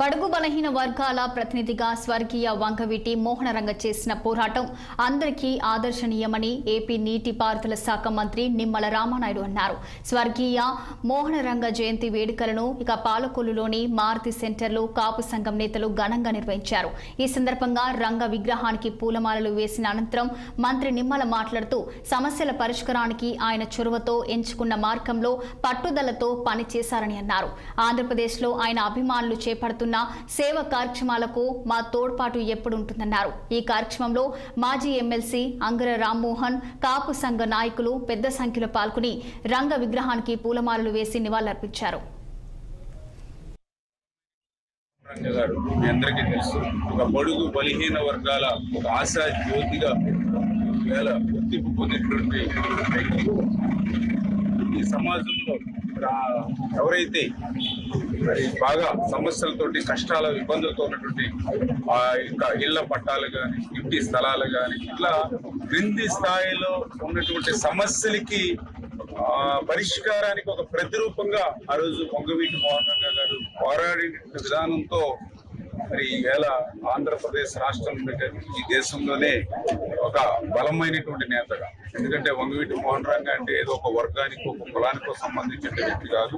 బడుగు బలహీన వర్గాల ప్రతినిధిగా స్వర్గీయ వంగవీటి మోహనరంగ చేసిన పోరాటం అందరికీ ఆదర్శనీయమని ఏపీ నీటిపారుదల శాఖ మంత్రి నిమ్మల రామానాయుడు అన్నారు. స్వర్గీయ మోహనరంగ జయంతి వేడుకలను పాలకొల్లులోని మారుతి సెంటర్లో కాపు సంఘం నేతలు ఘనంగా నిర్వహించారు. ఈ సందర్భంగా రంగ విగ్రహానికి పూలమాలలు వేసిన అనంతరం మంత్రి నిమ్మల మాట్లాడుతూ సమస్యల పరిష్కారానికి ఆయన చొరవతో ఎంచుకున్న మార్గంలో పట్టుదలతో పనిచేశారని అన్నారు. ఆంధ్రప్రదేశ్లో ఆయన అభిమానులు చేపడుతున్న సేవ కార్యక్రమాలకు మా తోడ్పాటు ఎప్పుడు ఉంటుందన్నారు. ఈ కార్యక్రమంలో మాజీ ఎమ్మెల్సీ అంగర రామ్మోహన్, కాపు సంఘ నాయకులు పెద్ద సంఖ్యలో పాల్గొని రంగ విగ్రహానికి పూలమాలలు వేసి నివాళులర్పించారు. అందరికీ తెలుసు, ఒక బడుగు బలహీన వర్గాల ఒక ఆశా జ్యోతిగా గుర్తింపు పొందినటువంటి ఈ సమాజంలో ఎవరైతే మరి బాగా సమస్యలతోటి కష్టాల ఇబ్బందులతో ఉన్నటువంటి ఇళ్ల పట్టాలు కానీ ఇంటి స్థలాలు కానీ ఇట్లా క్రింది స్థాయిలో ఉన్నటువంటి సమస్యలకి పరిష్కారానికి ఒక ప్రతిరూపంగా ఆ రోజు వంగవీటి మోహనరంగ గారు పోరాడిన విధానంతో మరి ఈవేళ ఆంధ్రప్రదేశ్ రాష్ట్రంలో ఈ దేశంలోనే ఒక బలమైనటువంటి నేతగా, ఎందుకంటే వంగవీటి మోహనరంగ అంటే ఏదో ఒక వర్గానికి ఒక కులానికో సంబంధించిన వ్యక్తి కాదు.